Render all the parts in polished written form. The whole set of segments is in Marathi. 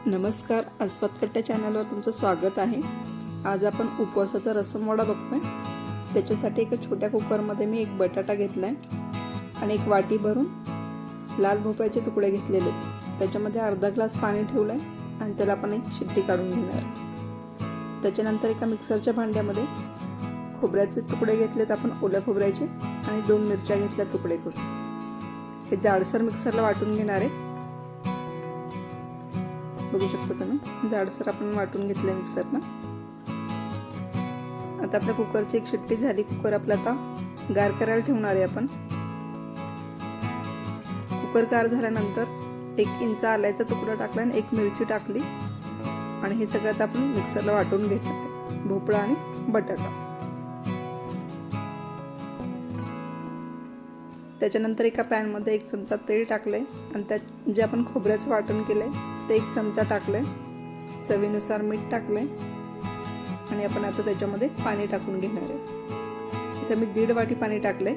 नमस्कार, अस्वाद कट्टा चॅनलवर तुमचं स्वागत आहे। आज आपण उपवासाचा रसम वडा बघतोय। त्याच्यासाठी एका छोट्या कुकरमध्ये मी एक बटाटा घेतलाय आणि एक वाटी भरून लाल भोपळ्याचे तुकडे घेतलेले। त्याच्यामध्ये अर्धा ग्लास पाणी ठेवलंय आणि त्याला आपण एक शिट्टी काढून घेणार। त्याच्यानंतर एका मिक्सरच्या भांड्यामध्ये खोबऱ्याचे तुकडे घेतलेत आपण, ओल्या खोबऱ्याचे, आणि 2 मिरच्या घेतल्या तुकडे करून। हे जाडसर मिक्सरला वाटून घेणार आहे। बघू शकता तुम्ही, जाडसर आपण वाटून घेतले मिक्सरला। आता आपल्या कुकरची एक शिट्टी झाली। कुकर आपला आता गार करायला ठेवणार आहे आपण। कुकर गार झाल्यानंतर 1 इंच आल्याचा तुकडा टाकला आणि 1 मिरची टाकली आणि हे सगळं आता आपण मिक्सरला वाटून घेतलं आहे, भोपळा आणि बटाटा। त्याच्यानंतर एका पॅन मध्ये 1 चमचा तेल टाकले आणि त्यात जे आपण खोबऱ्याचं वाटण केलंय ते 1 चमचा टाकले, चवीनुसार मीठ टाकले आणि आपण आता त्याच्यामध्ये पाणी टाकून घेणार आहे। इथे मी 1.5 वाटी पाणी टाकले।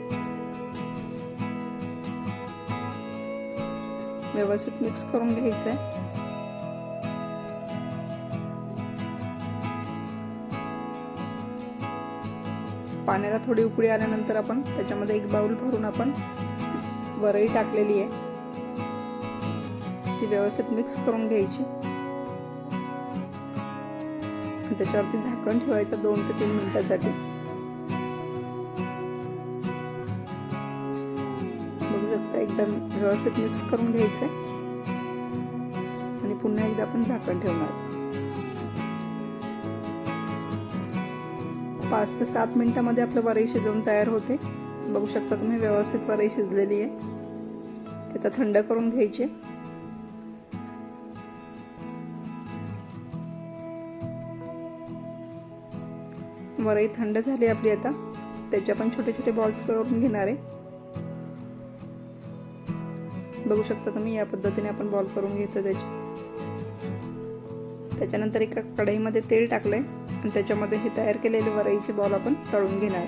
व्यवस्थित मिक्स करून घ्यायचं आहे। पाण्याला थोडी उकळी आल्यानंतर आपण त्याच्यामध्ये 1 बाउल भरून आपण वरई टाकलेली आहे, ती व्यवस्थित मिक्स करून घ्यायची। त्याच्यावरती झाकण ठेवायचं 2 ते 3 मिनिटांसाठी। बघू शकता, एकदम व्यवस्थित मिक्स करून घ्यायचं आणि पुन्हा एकदा आपण झाकण ठेवणार। 5 ते 7 मिनिटांमध्ये आपलं वरई शिजवून तयार होते। बघू शकता तुम्ही, व्यवस्थित वरई शिजलेली आहे। ते आता थंड करून घ्यायची। वरई थंड झाली आपली। आता त्याचे आपण छोटे छोटे बॉल्स करून घेणार आहे। बघू शकता तुम्ही, या पद्धतीने आपण बॉल करून घेतो त्याचे। त्याच्यानंतर एका कढईमध्ये तेल टाकलंय आणि त्याच्यामध्ये हे तयार केलेले वरईचे बॉल आपण तळून घेणार।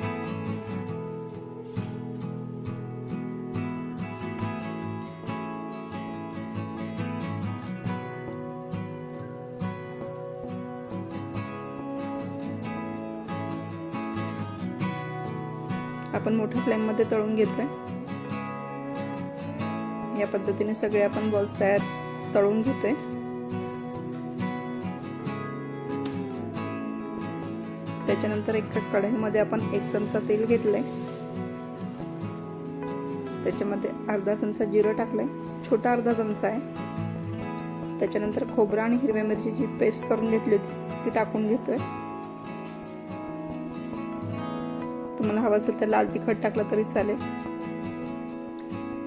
आपण मोठ्या फ्लेम मध्ये तळून घेतोय। या पद्धतीने सगळे आपण बॉल्स तळून घेतोय। त्याच्यानंतर एका कढईमध्ये आपण 1 चमचा तेल घेतलंय, त्याच्यामध्ये अर्धा चमचा जिरं टाकलंय, छोटा अर्धा चमचा आहे। त्याच्यानंतर खोबरं आणि हिरव्या मिरचीची पेस्ट करून घेतली होती, ती टाकून घेतोय। तुम्हाला हवं असेल तर लाल तिखट टाकलं तरी चालेल।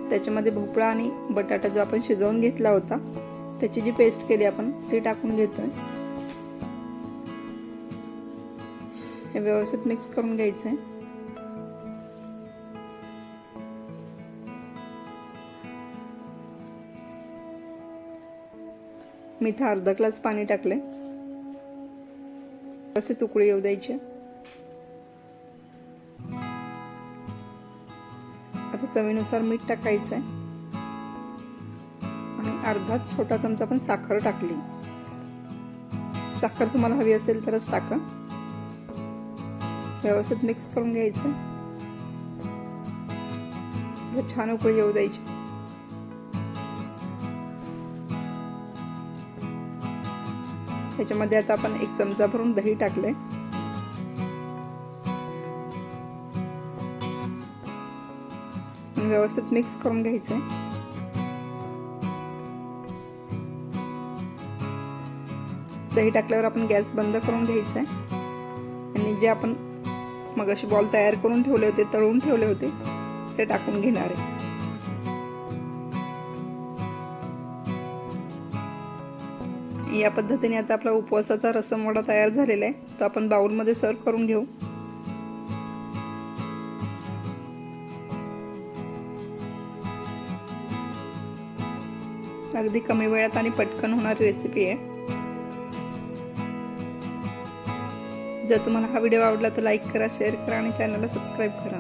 त्याच्यामध्ये भोपळा आणि बटाटा जो आपण शिजवून घेतला होता त्याची जी पेस्ट केली आपण, ती टाकून घेतोय। हे व्यवस्थित मिक्स करून घ्यायचंय। मी इथे अर्धा ग्लास पाणी टाकले, व्यवस्थित उकळी येऊ द्यायची। आता चवीनुसार मीठ टाकायचंय आणि अर्धा छोटा चमचा पण साखर टाकली। साखर तुम्हाला हवी असेल तरच टाका। व्यवस्थित मिक्स करून घ्यायचं, छान उकळी येऊ द्यायची। त्याच्यामध्ये आता आपण 1 चमचा भरून दही टाकले। व्यवस्थित मिक्स करून घ्यायचंय। दही टाकल्यावर आपण गॅस बंद करून घ्यायचा आहे आणि जे आपण मगाशी बॉल तयार करून ठेवले होते, तळून ठेवले होते, ते टाकून घेणार आहे। या पद्धतीने आता आपला उपवासाचा रसम वडा तयार झालेला आहे। तो आपण बाउल मध्ये सर्व करून घेऊ। अगदी कमी वेळात आणि पटकन होणारी रेसिपी आहे। जर तुम्हाला हा व्हिडिओ आवडला तर लाईक करा, शेअर करा आणि चॅनलला सबस्क्राईब करा।